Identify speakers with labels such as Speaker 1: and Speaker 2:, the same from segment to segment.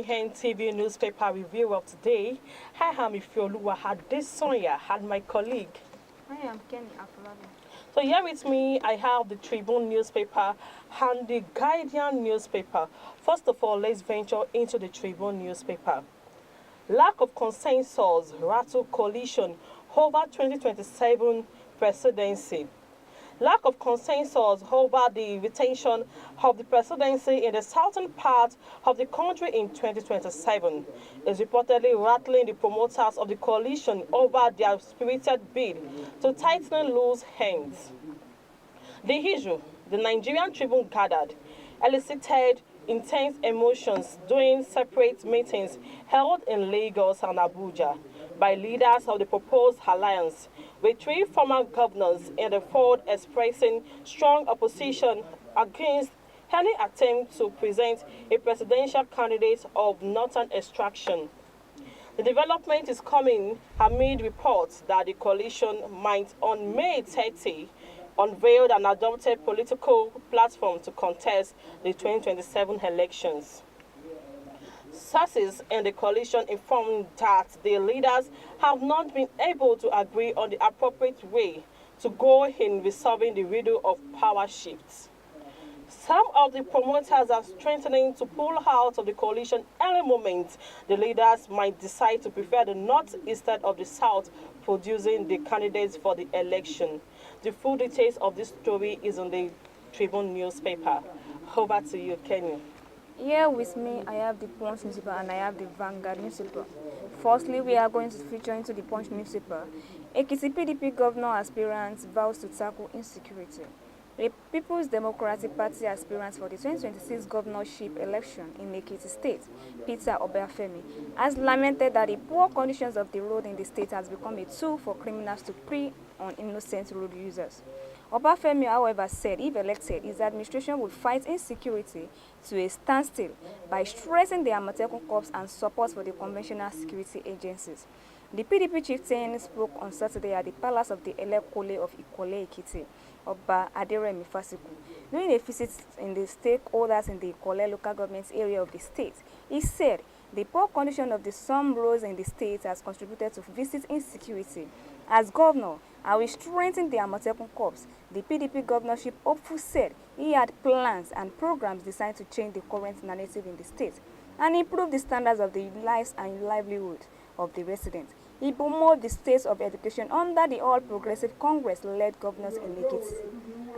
Speaker 1: Abntv newspaper review of today. I am Ifeoluwa Adesonya and my colleague.
Speaker 2: I am Kenny Afolabi.
Speaker 1: So here with me, I have the Tribune newspaper and the Guardian newspaper. First of all, let's venture into the Tribune newspaper. Lack of consensus rattle coalition over 2027 presidency. Lack of consensus over the retention of the presidency in the southern part of the country in 2027 is reportedly rattling the promoters of the coalition over their spirited bid to tighten loose ends. The issue, the Nigerian Tribune gathered, elicited intense emotions during separate meetings held in Lagos and Abuja by leaders of the proposed alliance, with three former governors in the fold expressing strong opposition against any attempt to present a presidential candidate of northern extraction. The development is coming amid reports that the coalition might, on May 30, unveil an adopted political platform to contest the 2027 elections. Sources in the coalition informed that the leaders have not been able to agree on the appropriate way to go in resolving the riddle of power shifts. Some of the promoters are strengthening to pull out of the coalition any moment the leaders might decide to prefer the north instead of the south, producing the candidates for the election. The full details of this story is on the Tribune newspaper. Over to you, Kenny.
Speaker 2: Here with me, I have the Punch newspaper and I have the Vanguard newspaper. Firstly, we are going to feature into the Punch newspaper. Ekiti PDP governor aspirants vows to tackle insecurity. The People's Democratic Party aspirant for the 2026 governorship election in Ekiti State, Peter Obafemi, has lamented that the poor conditions of the road in the state has become a tool for criminals to prey on innocent road users. Obafemi, however, said if elected, his administration would fight insecurity to a standstill by stressing the Amatekun Corps and support for the conventional security agencies. The PDP chieftain spoke on Saturday at the palace of the Elekole of Ikole Ekiti, Oba Aderemi Fasiku. During a visit in the stakeholders in the Ikole local government area of the state, he said the poor condition of some roads in the state has contributed to visit insecurity. As governor, I will strengthen the Amatekun Corps. The PDP governorship hopeful said he had plans and programs designed to change the current narrative in the state and improve the standards of the lives and livelihood of the residents. He promoted the state of education under the All Progressive Congress-led governors in Ekiti,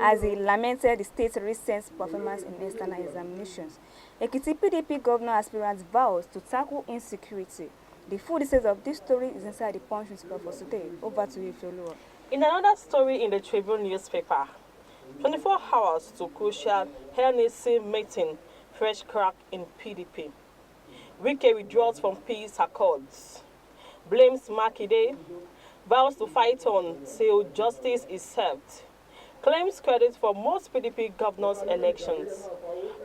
Speaker 2: as he lamented the state's recent performance in external examinations. Ekiti PDP governor aspirants vows to tackle insecurity. The full details of this story is inside the Punch newspaper for today. Over to you, Ifeoluwa.
Speaker 1: In another story in the Tribune newspaper, 24 hours to crucial NEC meeting, fresh crack in PDP. Wike withdraws from peace accords. Blames Makinde, vows to fight on till justice is served. Claims credit for most PDP governors' elections.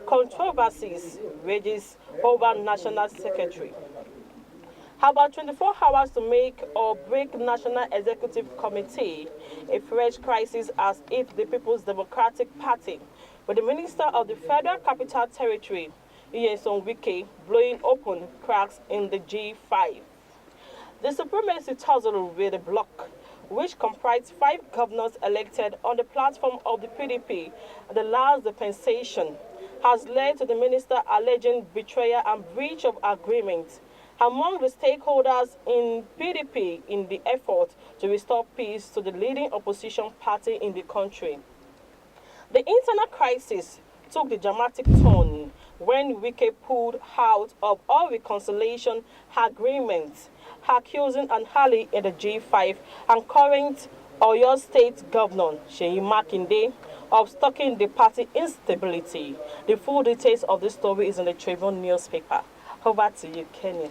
Speaker 1: Controversies rages over National Secretary. About 24 hours to make or break National Executive Committee, a fresh crisis has hit the People's Democratic Party, with the Minister of the Federal Capital Territory, Nyesom Wike, blowing open cracks in the G5. The supremacy tussle with the bloc, which comprised 5 governors elected on the platform of the PDP at the last dispensation, has led to the minister alleging betrayal and breach of agreement among the stakeholders in PDP in the effort to restore peace to the leading opposition party in the country. The internal crisis took the dramatic turn when Wike pulled out of all reconciliation agreements, accusing an ally in the G5 and current Oyo State Governor Seyi Makinde of stoking the party instability. The full details of this story is in the Tribune newspaper. Over to you, Kenny.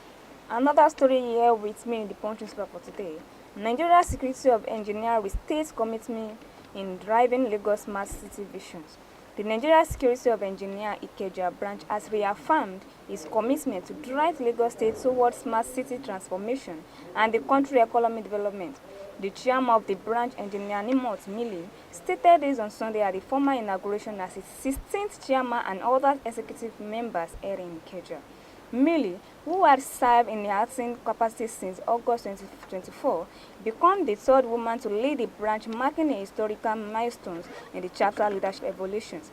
Speaker 2: Another story here with me in the Punch newspaper for today. Nigeria Secretary of Engineer restates commitment in driving Lagos Smart City visions. The Nigeria Secretary of Engineer Ikeja branch has reaffirmed its commitment to drive Lagos State towards smart city transformation and the country economic development. The chairman of the branch, Engineer Nimot Mili, stated this on Sunday at the formal inauguration as its 16th chairman and other executive members here in Ikeja. Millie, who had served in the acting capacity since August 2024, became the third woman to lead the branch, marking a historical milestone in the chapter leadership evolutions.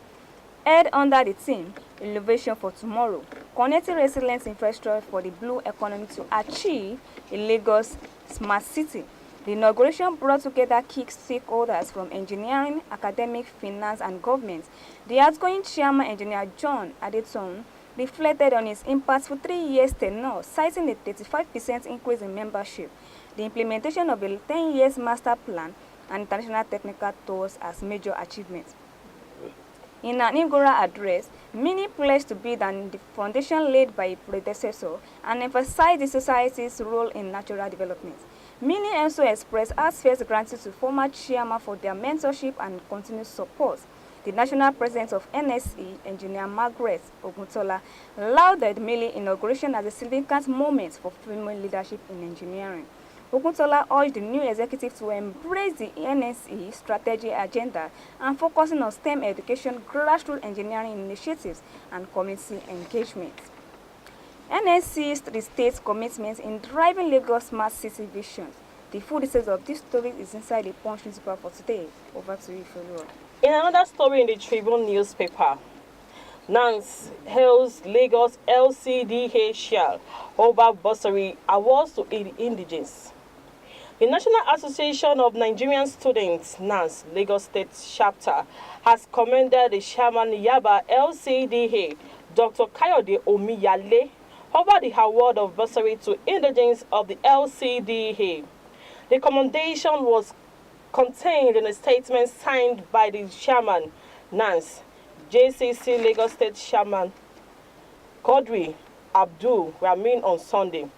Speaker 2: Head under the theme, Innovation for Tomorrow, connecting resilient infrastructure for the blue economy to achieve a Lagos smart city. The inauguration brought together key stakeholders from engineering, academic, finance, and government. The outgoing chairman, Engineer John Adeton, reflected on his impact for 3 years tenure, citing a 35% increase in membership, the implementation of a 10-year master plan, and international technical tours as major achievements. In an inaugural address, Mini pledged to build on the foundation laid by a predecessor and emphasized the society's role in natural development. Mini also expressed heartfelt gratitude to former chairman for their mentorship and continued support. The national president of NSE, Engineer Margaret Oguntola, lauded Mini inauguration as a significant moment for female leadership in engineering. Oguntola urged the new executive to embrace the NSE strategy agenda and focusing on STEM education, grassroots engineering initiatives, and community engagement. NSE restates commitment in driving Lagos smart city vision. The full details of this story is inside the Punch newspaper for today. Over to you, Felua.
Speaker 1: In another story in the Tribune newspaper, NANS hails Lagos LCDA shell over bursary awards to indigenes. The National Association of Nigerian Students, NANS, Lagos State Chapter, has commended the chairman Yaba LCDA, Dr. Kayode Omiyale, over the award of bursary to indigenes of the LCDA. The commendation was contained in a statement signed by the chairman, NANS, JCC Lagos State Chairman Quadri Abdul Ramin on Sunday.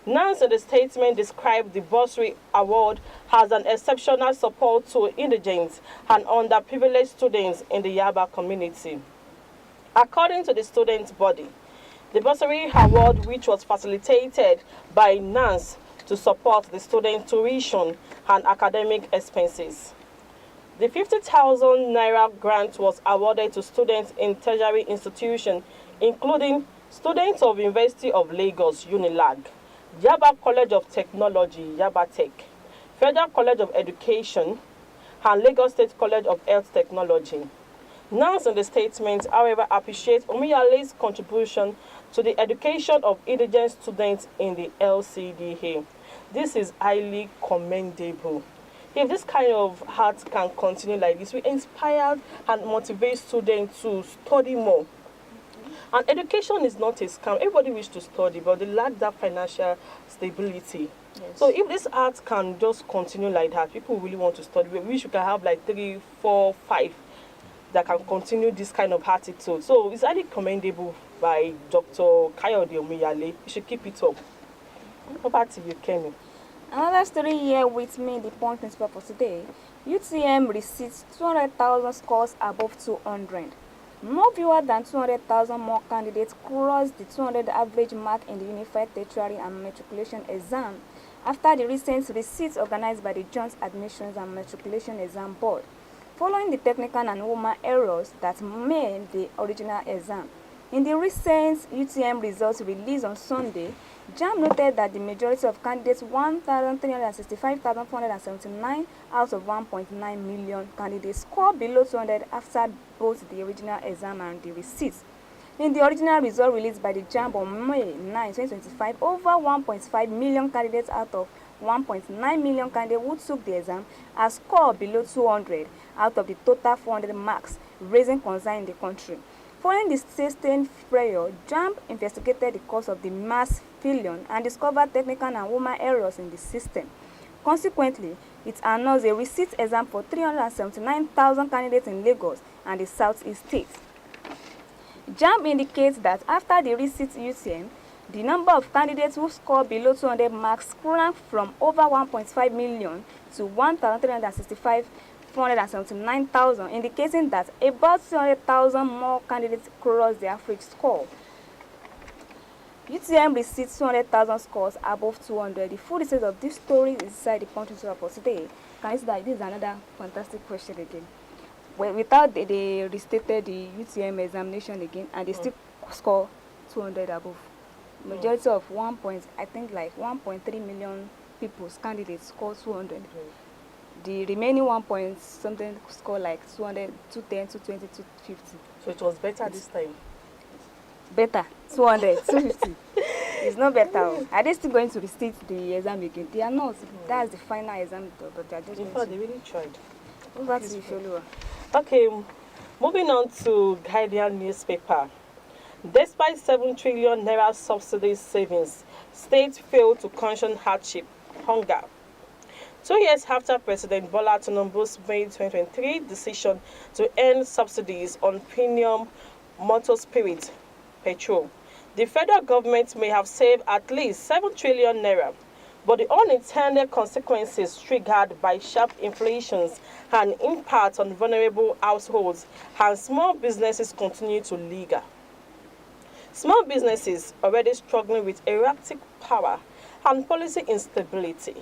Speaker 1: NANS in the statement described the bursary award as an exceptional support to indigenes and underprivileged students in the Yaba community. According to the student body, the bursary award, which was facilitated by NANS to support the student tuition and academic expenses. The 50,000 Naira grant was awarded to students in tertiary institutions, including students of University of Lagos, UNILAG, Yaba College of Technology, Yaba Tech, Federal College of Education, and Lagos State College of Health Technology. NANS in the statement, however, appreciates Omiyale's contribution to the education of indigent students in the LCDA. This is highly commendable. If this kind of art can continue like this, we inspire and motivate students to study more. And education is not a scam. Everybody wishes to study, but they lack that financial stability.
Speaker 2: Yes.
Speaker 1: So if this art can just continue like that, people really want to study. We wish we can have like 3, 4, 5 that can continue this kind of attitude. So it's highly commendable by Dr. Kayode Omiyale. You should keep it up. Over to you, Kenny.
Speaker 2: Another story here with me, the Punch newspaper for today. UTM receipts 200,000 scores above 200. More fewer than 200,000 more candidates crossed the 200 average mark in the Unified Tertiary and Matriculation exam after the recent receipts organized by the Joint Admissions and Matriculation Exam Board, following the technical and human errors that made the original exam. In the recent UTM results released on Sunday, JAMB noted that the majority of candidates, 1,365,479 out of 1.9 million candidates, scored below 200 after both the original exam and the receipts. In the original result released by the JAMB on May 9, 2025, over 1.5 million candidates out of 1.9 million candidates who took the exam are scored below 200 out of the total 400 marks, raising concern in the country. Following the sustained failure, JAMB investigated the cause of the mass failure and discovered technical and human errors in the system. Consequently, it announced a receipt exam for 379,000 candidates in Lagos and the Southeast states. JAMB indicates that after the receipt UTM, the number of candidates who scored below 200 marks shrank from over 1.5 million to 1,365,479,000, indicating that about 200,000 more candidates crossed the average score. UTM received 200,000 scores above 200. The full details of this story is inside the Punch newspaper today. Can you see that this is another fantastic question again? Well, without they restated the UTM examination again, and they still score 200 above. Majority of 1 point, I think like 1.3 million people's candidates scored 200. The remaining 1 point something scored like 200, 210, 220, 250.
Speaker 1: So it was better this time.
Speaker 2: Better, 200, 250. It's not better. Are they still going to restate the exam again? They are not. That's the final exam, but they are just
Speaker 1: In
Speaker 2: going
Speaker 1: fact,
Speaker 2: to.
Speaker 1: they really tried.
Speaker 2: Over to you, Folua.
Speaker 1: Okay, moving on to Guardian newspaper. Despite 7 trillion naira subsidy savings, states fail to caution hardship, hunger. 2 years after President Bola Tinubu's May 2023 decision to end subsidies on premium motor spirit petrol, the federal government may have saved at least 7 trillion naira, but the unintended consequences triggered by sharp inflations and impact on vulnerable households and small businesses continue to linger. Small businesses already struggling with erratic power and policy instability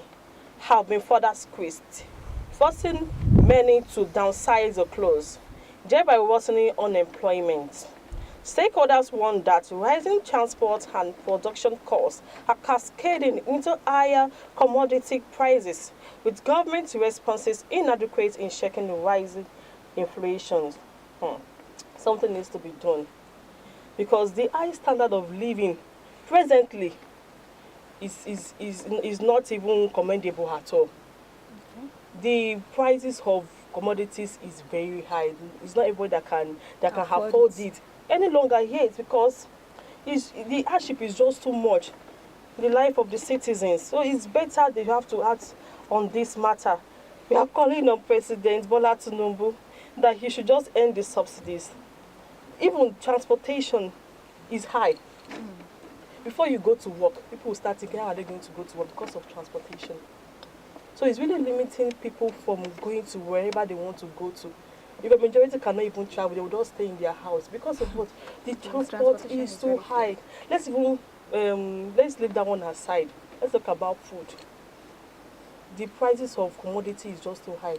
Speaker 1: have been further squeezed, forcing many to downsize or close, thereby worsening unemployment. Stakeholders warn that rising transport and production costs are cascading into higher commodity prices, with government responses inadequate in checking the rising inflation. Something needs to be done because the high standard of living presently is not even commendable at all. The prices of commodities is very high. It's not everybody that can afford it any longer yet because the hardship is just too much in the life of the citizens. So it's better they have to act on this matter. We are calling on President Bola Tinubu that he should just end the subsidies. Even transportation is high. Before you go to work, people will start thinking, how are they going to go to work because of transportation? So it's really limiting people from going to wherever they want to go to. If a majority cannot even travel, they will just stay in their house because of what? The transport is so high. Let's leave that one aside. Let's talk about food. The prices of commodity is just too high.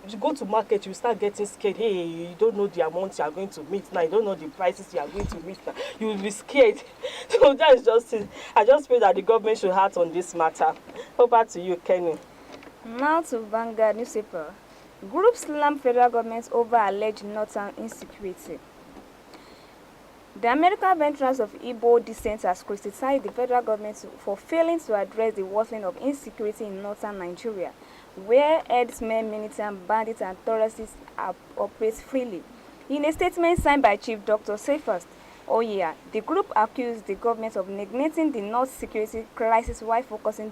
Speaker 1: If you go to market, you start getting scared. Hey, you don't know the amount you are going to meet now. You don't know the prices you are going to meet now. You will be scared. So that is just it. I just feel that the government should act on this matter. Over to you, Kenny.
Speaker 2: Now to Vanguard newspaper. Group slam federal government over alleged northern insecurity. The American veterans of Igbo descent has criticized the federal government for failing to address the worsening of insecurity in northern Nigeria, where herdsmen, militant bandits, and terrorists operate freely. In a statement signed by Chief Dr. Safest Oyeya, the group accused the government of neglecting the north security crisis while focusing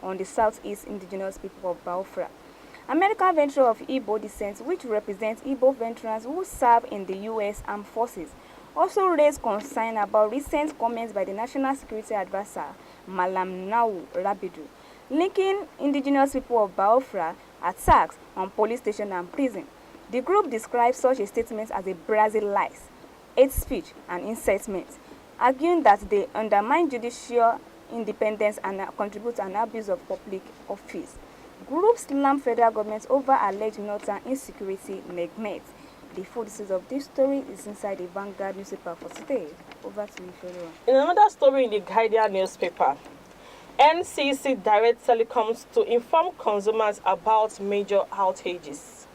Speaker 2: on the southeast indigenous people of Biafra. American veterans of Igbo descent, which represents Igbo veterans who serve in the U.S. Armed Forces, also raised concern about recent comments by the National Security Advisor, Malam Nau Rabidu, linking indigenous people of Biafra attacks on police station and prison. The group describes such a statement as a brazen lies, hate speech, and incitement, arguing that they undermine judicial independence and contribute to an abuse of public office. Groups slam federal government over alleged northern insecurity neglect. The full details of this story is inside the Vanguard newspaper for today. Over to you, Folua.
Speaker 1: In another story in the Guardian newspaper, NCC directs telecoms to inform consumers about major outages.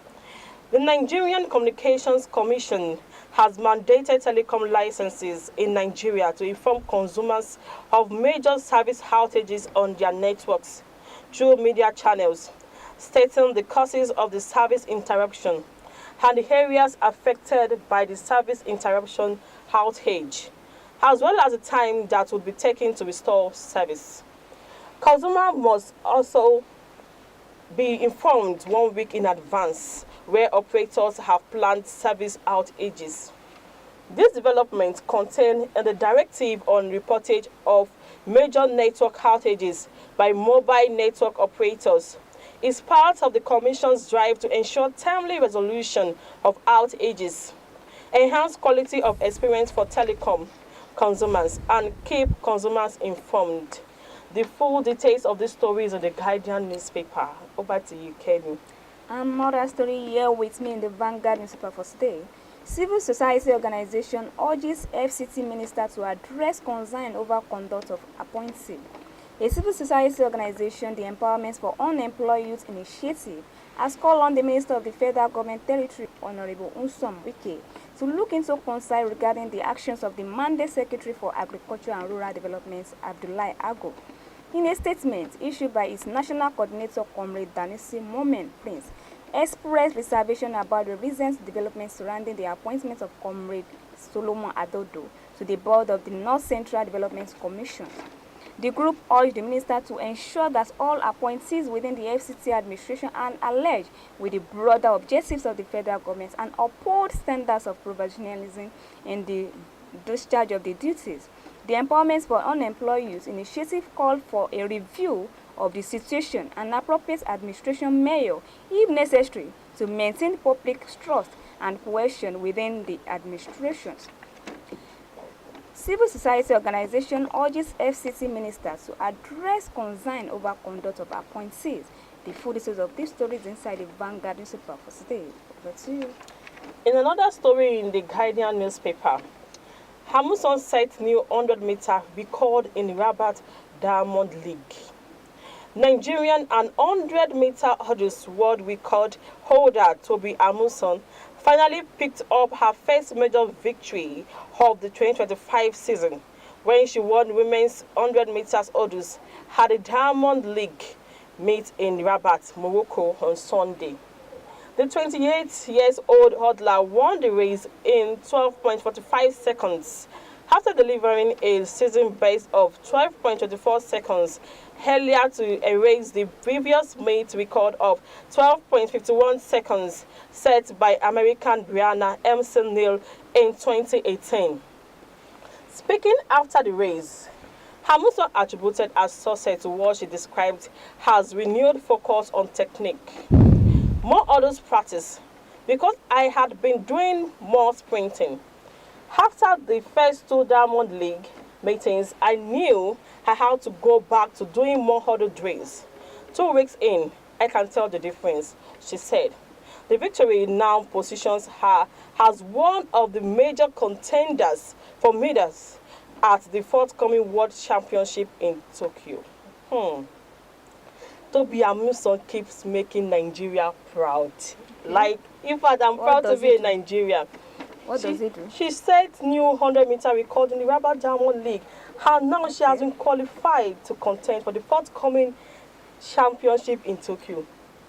Speaker 1: The Nigerian Communications Commission has mandated telecom licenses in Nigeria to inform consumers of major service outages on their networks through media channels, stating the causes of the service interruption and the areas affected by the service interruption outage, as well as the time that would be taken to restore service. Consumers must also be informed 1 week in advance where operators have planned service outages. This development contained in the directive on reportage of major network outages by mobile network operators is part of the Commission's drive to ensure timely resolution of outages, enhance quality of experience for telecom consumers, and keep consumers informed. The full details of this story is in the Guardian newspaper. Over to you, Kenny.
Speaker 2: Another story here with me in the Vanguard newspaper for today. Civil society organization urges FCT minister to address concern over conduct of appointee. A civil society organization, the Empowerment for Unemployed Youth Initiative, has called on the Minister of the Federal Government Territory, Honorable OSUN, to look into concern regarding the actions of the Mandate Secretary for Agriculture and Rural Development, Abdullahi Ago. In a statement issued by its national coordinator, Comrade Danisi Momen Prince, expressed reservation about the recent developments surrounding the appointment of Comrade Solomon Adodo to the board of the North Central Development Commission. The group urged the minister to ensure that all appointees within the FCT administration are aligned with the broader objectives of the federal government and uphold standards of professionalism in the discharge of the duties. The Empowerment for Unemployed Youth Initiative called for a review of the situation and appropriate administration measure, if necessary, to maintain public trust and cohesion within the administrations. Civil society organization urges FCT ministers to address concern over conduct of appointees. The full details of these stories inside the Vanguard newspaper for today. Over to you.
Speaker 1: In another story in the Guardian newspaper, Hamilton set new 100-meter record in Rabat Diamond League. Nigerian and 100-meter hurdles world record holder Toby Amuson finally picked up her first major victory of the 2025 season when she won women's 100 meters hurdles at the Diamond League meet in Rabat, Morocco on Sunday. The 28-year-old hurdler won the race in 12.45 seconds after delivering a season best of 12.24 seconds earlier to erase the previous mate record of 12.51 seconds set by American Brianna Emerson Neal in 2018. Speaking after the race, Hamilton attributed her success to what she described as renewed focus on technique, more hurdles practice, because I had been doing more sprinting. After the first two Diamond League meetings, I knew I had to go back to doing more hurdle drills. 2 weeks in, I can tell the difference, she said. The victory now positions her as one of the major contenders for medals at the forthcoming World Championship in Tokyo. Toby Amuson keeps making Nigeria proud. Like, in fact, I'm proud to be a Nigerian.
Speaker 2: What does it do?
Speaker 1: She set new 100-meter record in the Rabat Diamond League, and now she has been qualified to contend for the forthcoming championship in Tokyo.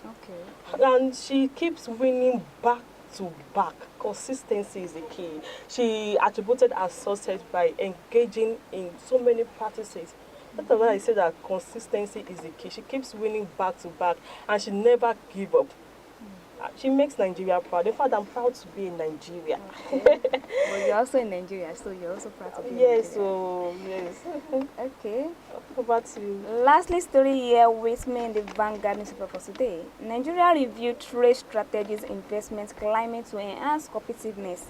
Speaker 2: Okay.
Speaker 1: And she keeps winning back to back. Consistency is the key. She attributed her success by engaging in so many practices. That's why I say that consistency is the key. She keeps winning back to back, and she never gives up. She makes Nigeria proud. In fact, I'm proud to be in Nigeria.
Speaker 2: Okay. Well, you're also in Nigeria, so you're also proud to be in
Speaker 1: Yes,
Speaker 2: Nigeria.
Speaker 1: so yes.
Speaker 2: Okay.
Speaker 1: Over to you.
Speaker 2: Lastly, story here with me in the Vanguard newspaper for today. Nigeria review trade strategies investment climate to enhance competitiveness.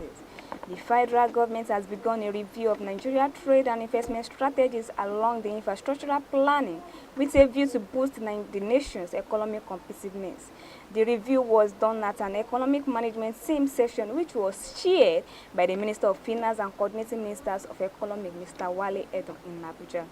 Speaker 2: The federal government has begun a review of Nigeria trade and investment strategies along the infrastructural planning with a view to boost the nation's economic competitiveness. The review was done at an economic management team session which was chaired by the Minister of Finance and Coordinating Ministers of Economic, Mr. Wale Edun in Abuja.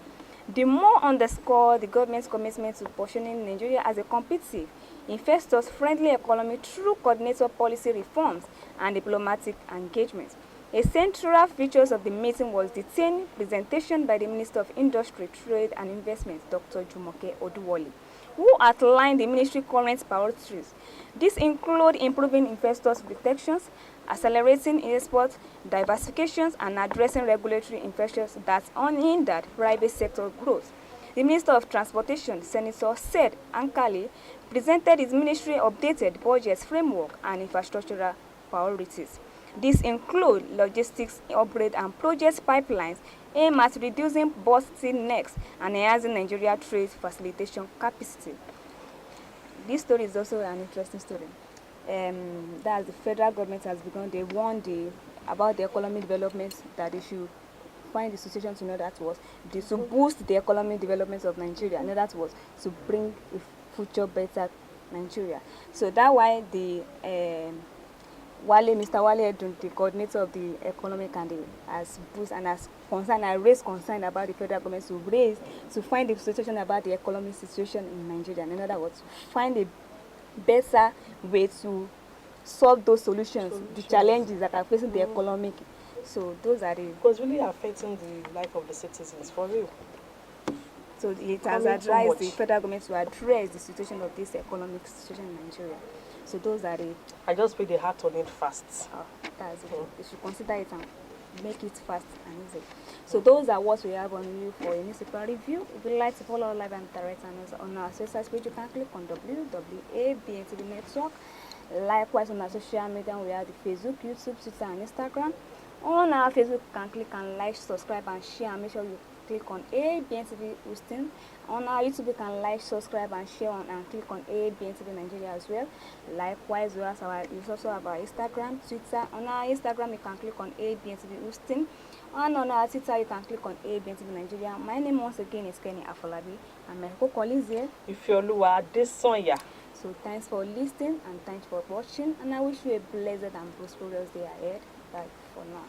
Speaker 2: The more underscore the government's commitment to positioning Nigeria as a competitive, investors-friendly economy through coordinated policy reforms and diplomatic engagement. A central feature of the meeting was the 10 presentation by the Minister of Industry, Trade and Investment, Dr. Jumoke Oduwole, who outlined the ministry's current priorities. These include improving investors' protections, accelerating export diversifications, and addressing regulatory infections that unhindered private sector growth. The Minister of Transportation, Senator Said Ankali, presented his ministry updated budget framework and infrastructural priorities. These include logistics upgrade and project pipelines aimed at reducing bottlenecks and enhancing Nigeria trade facilitation capacity. This story is also an interesting story. That the federal government has begun, they warned about the economic development that they should find the situation to know that was to boost the economic development of Nigeria, and that was to bring a future better Nigeria. So that's why the Mr. Wale Edun, the coordinator of the economic and has boost and has concern and raised concern about the federal government to find the situation about the economic situation in Nigeria. In other words, find a better way to solve those solutions, the challenges that are facing the economic. So those are the.
Speaker 1: Because really affecting the life of the citizens for real.
Speaker 2: So it has advised the federal government to address the situation of this economic situation in Nigeria. So those are the.
Speaker 1: I just put the heart on it fast.
Speaker 2: Oh, that's it. You should consider it and make it fast and easy. So those are what we have on you for a newspaper review. If you'd like to follow our live and direct channels on our social page, you can click on www.abntv network. Likewise, on our social media, we have the Facebook, YouTube, Twitter, and Instagram. On our Facebook, you can click and like, subscribe, and share. And make sure you click on Abntv OSUN. On our YouTube, you can like, subscribe, and share and click on Abntv Nigeria as well. Likewise, we also have our Instagram, Twitter. On our Instagram, you can click on Abntv OSUN. And on our Twitter, you can click on Abntv Nigeria. My name once again is Kenny Afolabi, and my co-colleague here.
Speaker 1: Ifeoluwa Adesonya.
Speaker 2: So thanks for listening and thanks for watching, and I wish you a blessed and prosperous day ahead. Bye for now.